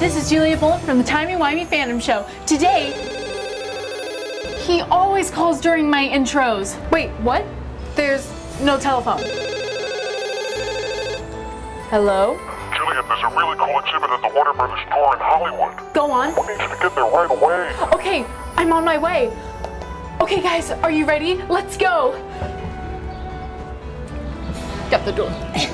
this is Juliette Boland from the Timey Wimey Fandom Show. Today, he always calls during my intros. Wait, what? There's no telephone. Hello? Juliette, there's a really cool exhibit at the Warner Brothers store in Hollywood. Go on. I need you to get there right away. Okay, I'm on my way. Okay guys, are you ready? Let's go. Got the door. Okay.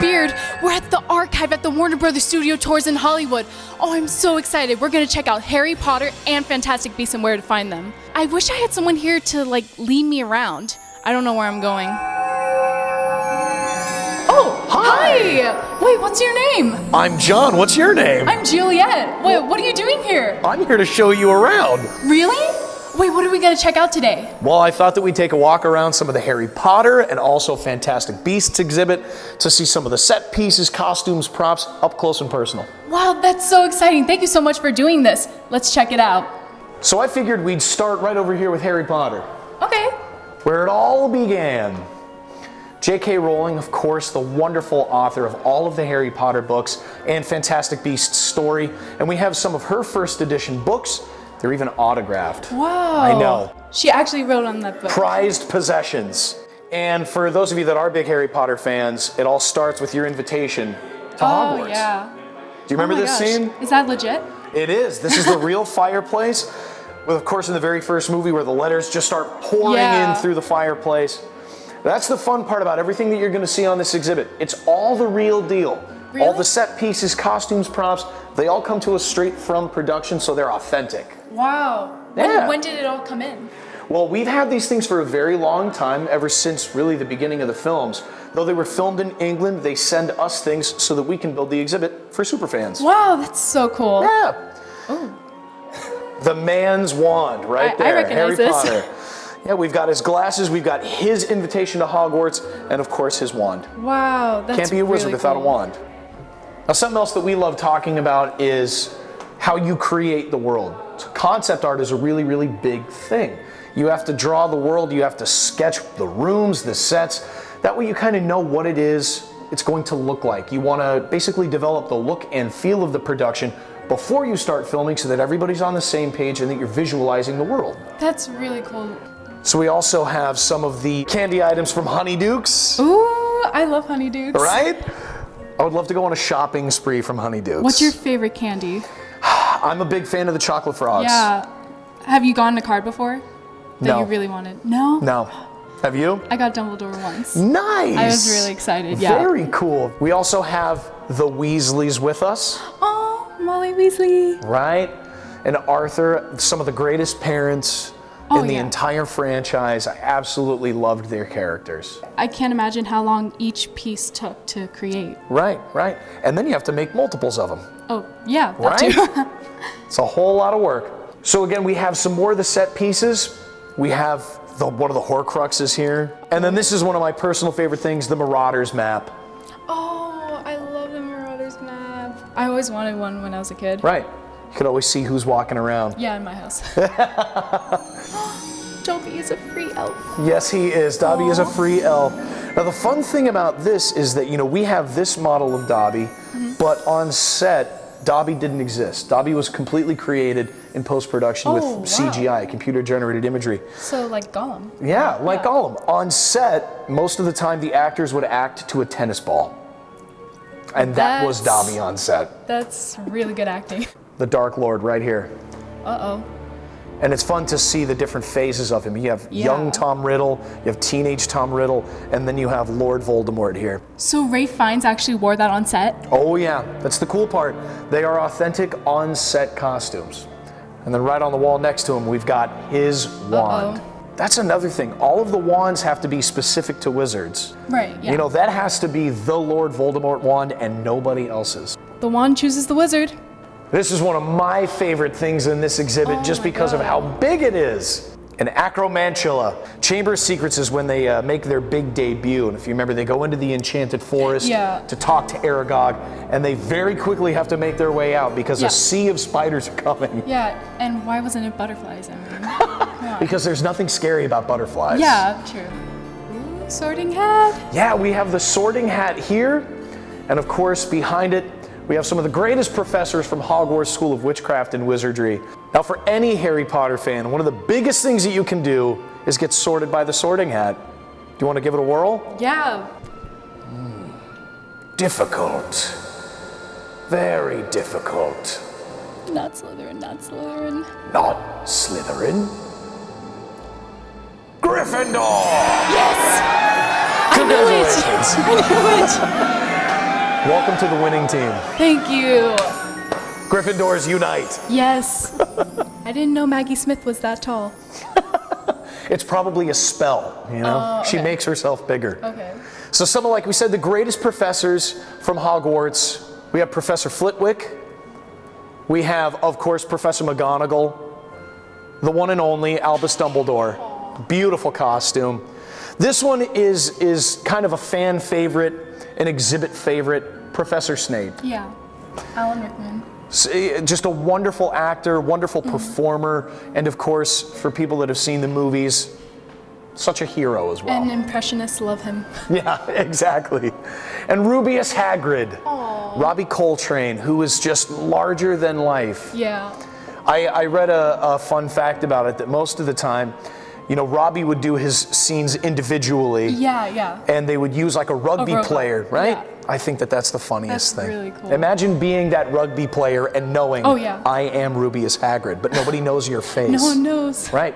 Beard. We're at the archive at the Warner Brothers Studio Tours in Hollywood. Oh, I'm so excited. We're gonna check out Harry Potter and Fantastic Beasts and where to find them. I wish I had someone here to lead me around. I don't know where I'm going. Oh, hi! Wait, what's your name? I'm John. What's your name? I'm Juliette. Wait, what are you doing here? I'm here to show you around. Really? Wait, what are we gonna check out today? Well, I thought that we'd take a walk around some of the Harry Potter and also Fantastic Beasts exhibit to see some of the set pieces, costumes, props, up close and personal. Wow, that's so exciting. Thank you so much for doing this. Let's check it out. So I figured we'd start right over here with Harry Potter. Okay. Where it all began. J.K. Rowling, of course, the wonderful author of all of the Harry Potter books and Fantastic Beasts story. And we have some of her first edition books. They're even autographed. Wow. I know. She actually wrote on that book. Prized possessions. And for those of you that are big Harry Potter fans, it all starts with your invitation to Hogwarts. Oh, yeah. Do you remember this scene? Is that legit? It is. This is the real fireplace. With, of course, in the very first movie where the letters just start pouring in through the fireplace. That's the fun part about everything that you're going to see on this exhibit. It's all the real deal. Really? All the set pieces, costumes, props, they all come to us straight from production, so they're authentic. Wow. Yeah. When did it all come in? Well, we've had these things for a very long time, ever since really the beginning of the films. Though they were filmed in England, they send us things so that we can build the exhibit for superfans. Wow, that's so cool. Yeah. Oh. The man's wand, right there. I recognize Harry this. Potter. Yeah, we've got his glasses, we've got his invitation to Hogwarts, and of course his wand. Wow, that's Can't be a wizard really without cool. a wand. Now, something else that we love talking about is how you create the world. So concept art is a really, really big thing. You have to draw the world, you have to sketch the rooms, the sets. That way you kind of know what it is it's going to look like. You want to basically develop the look and feel of the production before you start filming so that everybody's on the same page and that you're visualizing the world. That's really cool. So we also have some of the candy items from Honeydukes. Ooh, I love Honeydukes. Right? I would love to go on a shopping spree from Honeydukes. What's your favorite candy? I'm a big fan of the chocolate frogs. Yeah. Have you gotten a card before? That No. you really wanted? No? No. Have you? I got Dumbledore once. Nice. I was really excited, yeah. Very cool. We also have the Weasleys with us. Oh, Molly Weasley. Right? And Arthur, some of the greatest parents in the entire franchise. I absolutely loved their characters. I can't imagine how long each piece took to create. Right, right. And then you have to make multiples of them. Oh, yeah, that Right? too. It's a whole lot of work. So again, we have some more of the set pieces. We have one of the Horcruxes here. And then this is one of my personal favorite things, the Marauders Map. Oh, I love the Marauders Map. I always wanted one when I was a kid. Right. You could always see who's walking around. Yeah, in my house. Dobby is a free elf. Yes, he is. Dobby is a free elf. Now, the fun thing about this is that, we have this model of Dobby, but on set, Dobby didn't exist. Dobby was completely created in post-production with CGI, computer-generated imagery. So, like Gollum. Yeah, like Gollum. On set, most of the time, the actors would act to a tennis ball. And that was Dobby on set. That's really good acting. The Dark Lord right here. Uh-oh. And it's fun to see the different phases of him. You have young Tom Riddle, you have teenage Tom Riddle, and then you have Lord Voldemort here. So Ralph Fiennes actually wore that on set? Oh yeah, that's the cool part. They are authentic on-set costumes. And then right on the wall next to him, we've got his wand. That's another thing. All of the wands have to be specific to wizards. Right, yeah. That has to be the Lord Voldemort wand and nobody else's. The wand chooses the wizard. This is one of my favorite things in this exhibit just because of how big it is. An acromantula. Chamber of Secrets is when they make their big debut. And if you remember, they go into the Enchanted Forest to talk to Aragog, and they very quickly have to make their way out because a sea of spiders are coming. Yeah, and why wasn't it butterflies? I mean, come on. Because there's nothing scary about butterflies. Yeah, true. Ooh, sorting hat. Yeah, we have the sorting hat here. And of course, behind it, we have some of the greatest professors from Hogwarts School of Witchcraft and Wizardry. Now, for any Harry Potter fan, one of the biggest things that you can do is get sorted by the sorting hat. Do you want to give it a whirl? Yeah. Difficult. Very difficult. Not Slytherin, not Slytherin. Not Slytherin. Gryffindor! Yes! Congratulations. I knew it! Welcome to the winning team. Thank you. Gryffindors unite. Yes. I didn't know Maggie Smith was that tall. It's probably a spell, you know? She makes herself bigger. Okay. So some of, like we said, the greatest professors from Hogwarts. We have Professor Flitwick. We have, of course, Professor McGonagall. The one and only Albus Dumbledore. Beautiful costume. This one is kind of a fan favorite, an exhibit favorite, Professor Snape. Yeah. Alan Rickman. Just a wonderful actor, wonderful performer, and of course, for people that have seen the movies, such a hero as well. And impressionists love him. Yeah, exactly. And Rubius Hagrid, Robbie Coltrane, who is just larger than life. Yeah. I read a fun fact about it, that most of the time, you know, Robbie would do his scenes individually. Yeah, yeah. And they would use like a rugby player, right? Yeah. I think that's the funniest thing. That's really cool. Imagine being that rugby player and knowing, I am Rubius Hagrid, but nobody knows your face. No one knows. Right.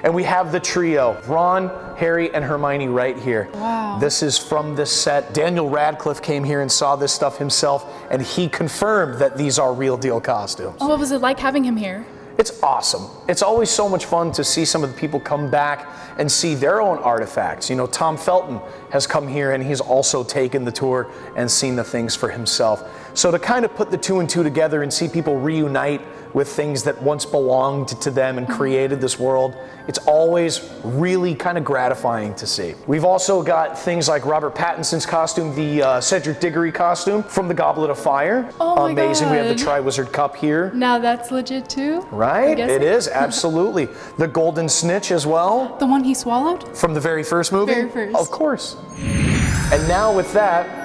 And we have the trio, Ron, Harry, and Hermione right here. Wow. This is from this set. Daniel Radcliffe came here and saw this stuff himself, and he confirmed that these are real deal costumes. Oh, what was it like having him here? It's awesome. It's always so much fun to see some of the people come back and see their own artifacts. You know, Tom Felton has come here and he's also taken the tour and seen the things for himself. So to kind of put the two and two together and see people reunite with things that once belonged to them and created this world, it's always really kind of gratifying to see. We've also got things like Robert Pattinson's costume, the Cedric Diggory costume from the Goblet of Fire. Oh my Amazing. God. We have the Triwizard Cup here. Now that's legit too? Right? It is, absolutely. The Golden Snitch as well. The one he swallowed? From the very first movie? Very first. Of course. And now with that,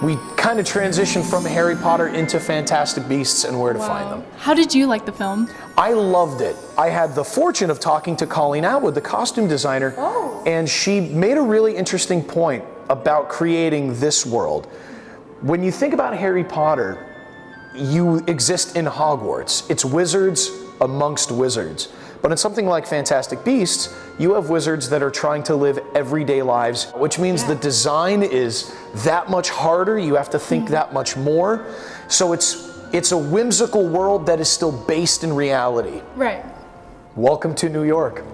we kind of transition from Harry Potter into Fantastic Beasts and Where to Find Them. How did you like the film? I loved it. I had the fortune of talking to Colleen Atwood, the costume designer, and she made a really interesting point about creating this world. When you think about Harry Potter, you exist in Hogwarts. It's wizards amongst wizards. But in something like Fantastic Beasts, you have wizards that are trying to live everyday lives, which means the design is that much harder. You have to think that much more. So it's a whimsical world that is still based in reality. Right. Welcome to New York.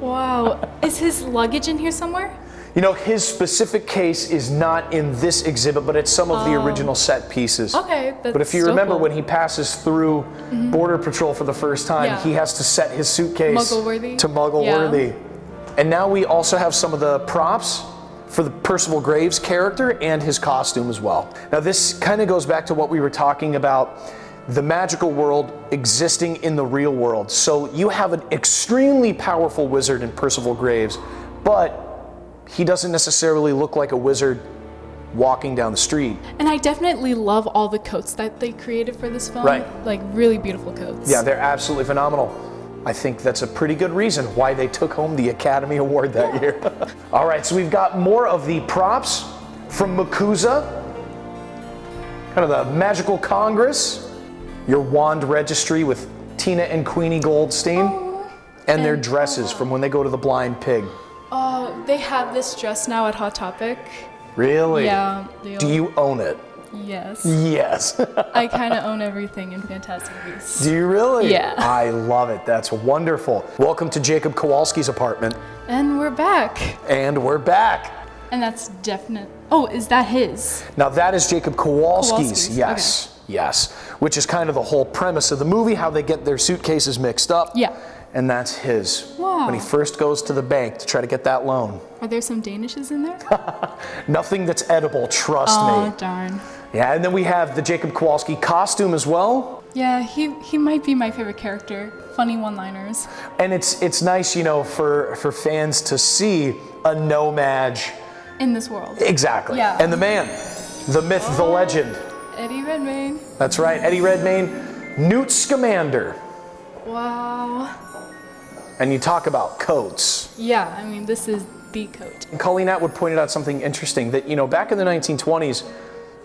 Wow. Is his luggage in here somewhere? You know, his specific case is not in this exhibit, but it's some of the original set pieces. Okay, that's But if you so remember cool. when he passes through Border Patrol for the first time, he has to set his suitcase Muggle-worthy? to Muggle-worthy. Yeah. And now we also have some of the props for the Percival Graves character and his costume as well. Now this kind of goes back to what we were talking about, the magical world existing in the real world. So you have an extremely powerful wizard in Percival Graves, but he doesn't necessarily look like a wizard walking down the street. And I definitely love all the coats that they created for this film. Right. Like really beautiful coats. Yeah, they're absolutely phenomenal. I think that's a pretty good reason why they took home the Academy Award that year. All right, so we've got more of the props from MACUSA, kind of the Magical Congress, your wand registry with Tina and Queenie Goldstein, and their dresses from when they go to the Blind Pig. Oh, they have this dress now at Hot Topic. Really? Yeah. Do you own it? Yes. Yes. I kind of own everything in Fantastic Beasts. Do you really? Yeah. I love it. That's wonderful. Welcome to Jacob Kowalski's apartment. And we're back. And we're back. And that's definite. Oh, is that his? Now that is Jacob Kowalski's. Kowalski's, Yes. Yes. Which is kind of the whole premise of the movie, how they get their suitcases mixed up. Yeah. and that's his. Wow. When he first goes to the bank to try to get that loan. Are there some Danishes in there? Nothing that's edible, trust me. Oh, darn. Yeah, and then we have the Jacob Kowalski costume as well. Yeah, he might be my favorite character. Funny one-liners. And it's nice, you know, for fans to see a no-mage. In this world. Exactly. Yeah. And the man, the myth, the legend. Eddie Redmayne. That's right, Eddie Redmayne, Newt Scamander. Wow. And you talk about coats. Yeah, I mean, this is the coat. And Colleen Atwood pointed out something interesting, that, you know, back in the 1920s,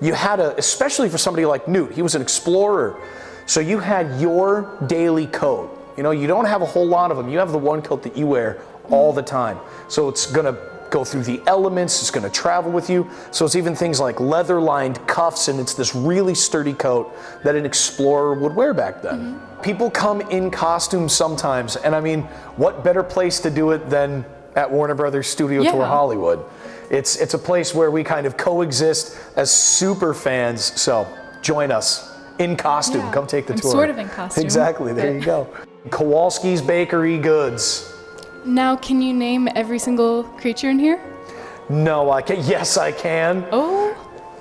you had especially for somebody like Newt, he was an explorer. So you had your daily coat. You know, you don't have a whole lot of them. You have the one coat that you wear all the time. So it's gonna go through the elements, it's gonna travel with you. So it's even things like leather-lined cuffs, and it's this really sturdy coat that an explorer would wear back then. People come in costumes sometimes, and I mean, what better place to do it than at Warner Brothers Studio Tour Hollywood? It's a place where we kind of coexist as super fans, so join us in costume. Yeah, come take the I'm tour. sort of in costume. Exactly, there you go. Kowalski's Bakery Goods. Now, can you name every single creature in here? No, I can. Yes, I can. Oh.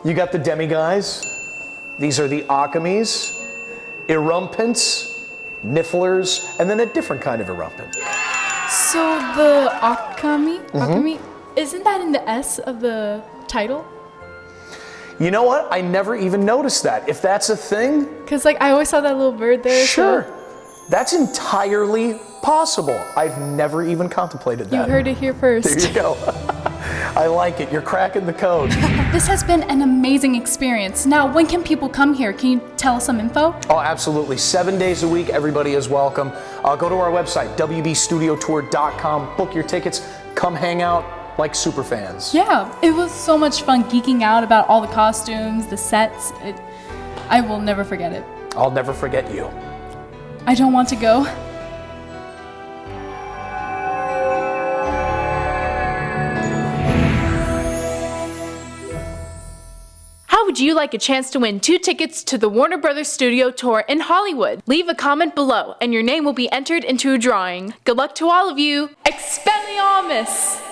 You got the demi-guys. These are the Akamis, Erumpents, Nifflers, and then a different kind of Erumpent. So the Akami, isn't that in the S of the title? You know what? I never even noticed that. If that's a thing, Because like I always saw that little bird there. sure. So That's entirely possible. I've never even contemplated you that. heard it here first. There you go. I like it. You're cracking the code. This has been an amazing experience. Now, when can people come here? Can you tell us some info? Oh, absolutely. 7 days a week, everybody is welcome. Go to our website, wbstudiotour.com, book your tickets, come hang out like super fans. Yeah, it was so much fun geeking out about all the costumes, the sets. I will never forget it. I'll never forget you. I don't want to go. How would you like a chance to win 2 tickets to the Warner Brothers Studio Tour in Hollywood? Leave a comment below and your name will be entered into a drawing. Good luck to all of you. Expelliarmus!